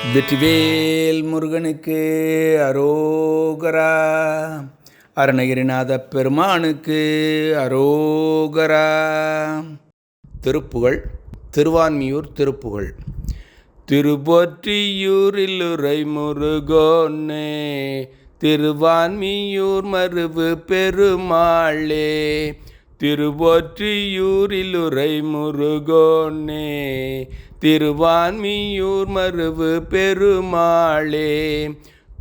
வெற்றிவேல் முருகனுக்கு அரோகரா. அருணகிரிநாத பெருமானுக்கு அரோகரா. திருப்புகழ். திருவான்மியூர் திருப்புகழ். திருப்பொற்றியூரில் உரை முருகோனே, திருவான்மியூர் மருவு பெருமாளே. திருப்பொற்றியூரில் உரை முருகோனே, திருவான்மியூர் மருவு பெருமாளே.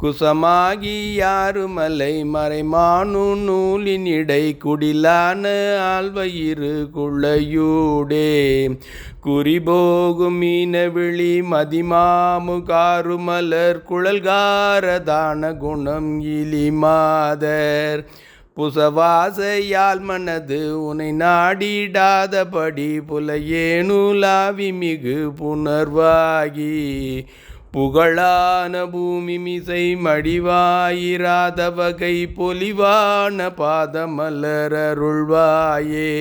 குசமாகி யாருமலை மறைமானு நூலினிடை குடிலான ஆழ்வயிறு குள்ளையூடே. குறிபோகும் மீனவிழி மதிமாமு காருமலர் குழல்காரதான குணம் இலிமாதர். புசவாசையால் மனது உனை நாடிடாதபடி புலையேனுலாவி மிகு புணர்வாகி. புகழான பூமி மிசை மடிவாயிராத வகை பொலிவான பாதமலர் அருள்வாயே.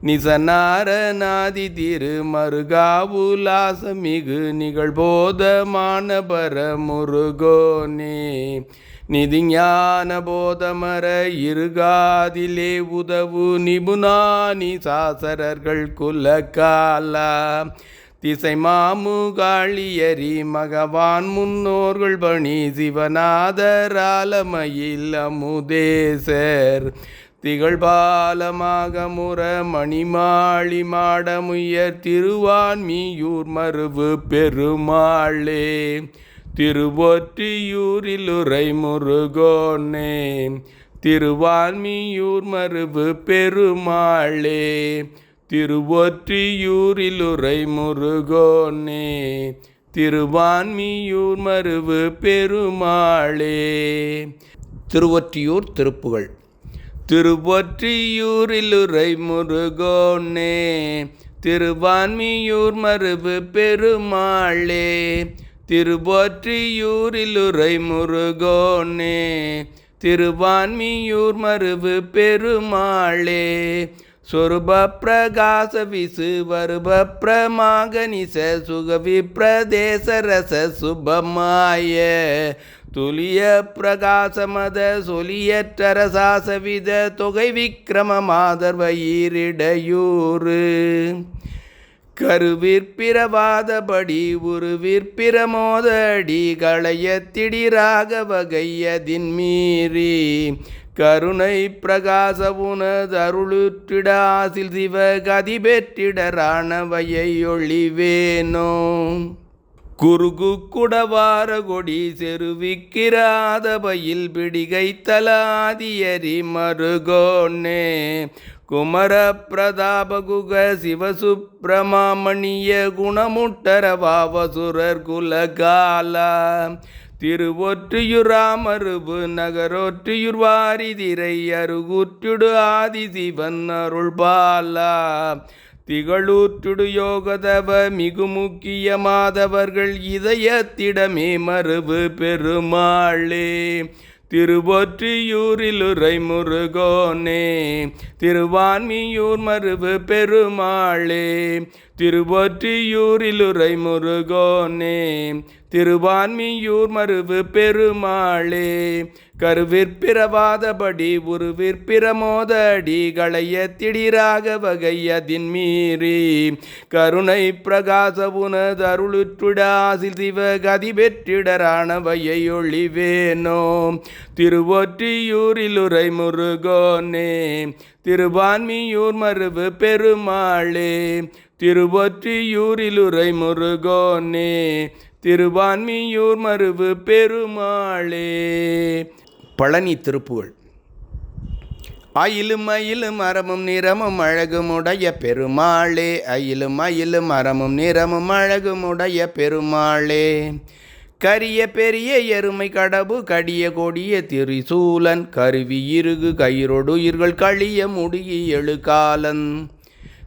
நிசநாரநாதி திரு மருகாவுலாசமிகு நிகழ்போதமான பர முருகோனே. நிதிஞான போதமர இருகாதிலே உதவு நிபுணானி சாசரர்கள் குலக்காலா. திசை மாமுகாளியரி மகவான் முன்னோர்கள் பணி சிவநாதராலமையில் அமுதேசர். திகழ்பாலமாக முற மணிமாளி மாடமுயர் திருவான்மியூர் மருவு பெருமாளே. திருப்பொற்றியூரில் உரை முருகோனே, திருவான்மியூர் மருவு பெருமாளே. திருப்பொற்றியூரில் உரை முருகோனே, திருவான்மியூர் மருவு பெருமாளே. திருவொற்றியூர் திருப்புகழ். திருப்பொற்றியூரில் உரை முருகோனே, திருவான்மியூர் மருவு பெருமாளே. திருப்பொற்றியூரில் உரை முருகோனே, திருவான்மியூர் மருவு பெருமாளே. சொருப பிரகாச விசு வருப பிரமாகனிச சுகவி பிரதேச ரச சுபமாய. துலிய பிரகாசமத சொலியற்றரசாசவித தொகை விக்கிரம மாதர்வயிரிடையூறு. கருவிற்பிரவாதபடி உருவிற்பிரமோதடி களையத்திடிராக வகையதின் மீறி. கருணை பிரகாச உனதருளுற்றிட ஆசில் சிவ கதி பெற்றிடரானவையை ஒளிவேனோ. குறுகு குடவார கொடி செருவிக்கிராத பயில் பிடிகை தலாதியரி மருகோனே. குமர பிரதாபகுக சிவசுப்பிரமாமணிய குணமுட்டரவாவசுரர் குலகாலா. திருவொற்றியுராமருவு நகரொற்றியுர் வாரிதிரை அருகுற்றுடு ஆதிசிவன் அருள்பாலா. திகழூற்றுடு யோகதவ மிகு முக்கியமாதவர்கள் இதயத்திடமே மருவு பெருமாளே. திருப்பொற்றியூரில் உரை முருகோனே, திருவான்மியூர் மருவு பெருமாளே. திருப்பொற்றியூரில் உரை முருகோனே, திருவான்மியூர் மருவு பெருமாளே. கருவிற்பிரவாதபடி உருவிற்பிரமோதடி களையத்திடிராக வகையதின் மீறி. கருணை பிரகாச உனதருளுற்றுட ஆசில் சிவ கதி பெற்றிடரானவையை ஒளிவேனோ. திருவொற்றியூரில் உரை முருகோனே, திருவான்மியூர் மருவு பெருமாளே. திருவொற்றியூரில் உரை முருகோனே, திருவான்மியூர் மருவு பெருமாளே. பழனி திருப்புகழ். அயிலும் அயிலும் அறமும் நிறமும் அழகுமுடைய பெருமாளே. அயிலும் அயிலும் அறமும் நிறமும் அழகுமுடைய பெருமாளே. கரிய பெரிய எருமை கடவு கடிய கொடிய திரிசூலன். கருவி இருகு கயிறொடுயிர்கள் கழிய முடிய எழுகாலன்.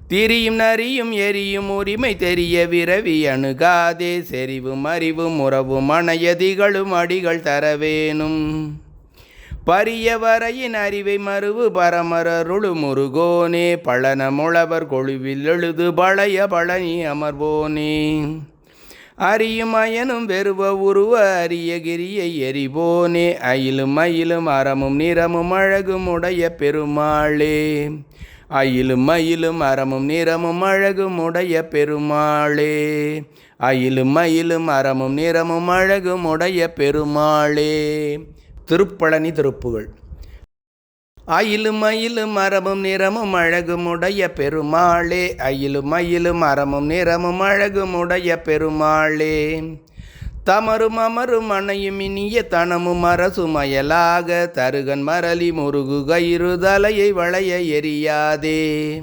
திரியும் நரியும் எரியும் உரிமை தெரிய விரவி அணுகாதே. செறிவும் அறிவும் உறவும் அணையதிகளும் அடிகள் தரவேனும். பரிய வரையின் அறிவை மருவு பரமரருளு முருகோனே. பழன முழவர் கொழுவில் எழுது பழைய பழனி அமர்வோனே. அரியும் அயனும் வெறுவ உருவ அரிய கிரியை எரிவோனே அயிலும் மயிலும் அறமும் நிறமும் அழகும் உடைய பெருமாளே. அயிலும் மயிலும் அறமும் நிறமும் அழகும் உடைய பெருமாளே. அயிலும் மயிலும் அறமும் நிறமும் அழகும் உடைய பெருமாளே. திருப்பழனி திருப்புகழ். அயிலும் மயிலும் அறமும் நிறமும் அழகும் உடைய பெருமாளே. அயிலும் மயிலும் அறமும் நிறமும் அழகும் உடைய பெருமாளே. தமரும் அமரும் அணையும் இனிய தனமும் அரசும் அயலாக தருகன் மரளி முருகு கயிறு தலையை வளைய எரியாதே.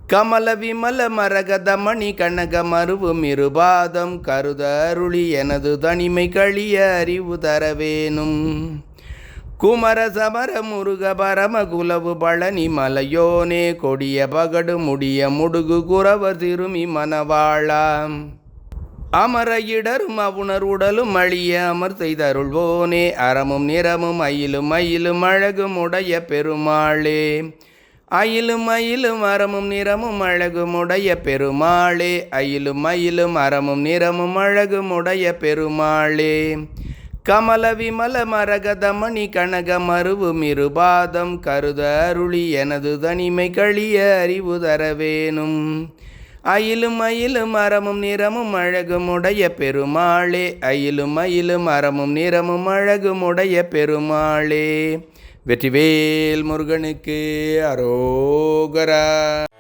கமல விமல மரகதமணி கனக மருவும் இருபாதம் கருத அருளி எனது தனிமை கழிய அறிவு தரவேனும். குமர சமர முருக பரம குலவு பழனி மலையோனே கொடிய பகடு முடிய முடுகு குறவர் திருமி மணவாளாம். அமர இடரும் அவுணர் உடலும் அழிய அமர் செய்தருள்வோனே அறமும் நிறமும் அயிலும் மயிலும் அழகும் உடைய பெருமாளே. அயிலும் மயிலும் அறமும் நிறமும் அழகும் உடைய பெருமாளே. அயிலும் மயிலும் அறமும் நிறமும் அழகும் உடைய பெருமாளே. கமல விமல மரகதமணி கனக மருவும் இருபாதம் கருத அருளி எனது தனிமை கழிய அறிவு தரவேனும். அயிலும் மயிலும் அறமும் நிறமும் அழகும் உடைய பெருமாளே. அயிலும் மயிலும் அறமும் நிறமும் அழகும் உடைய பெருமாளே. வெற்றிவேல் முருகனுக்கு அரோகரா.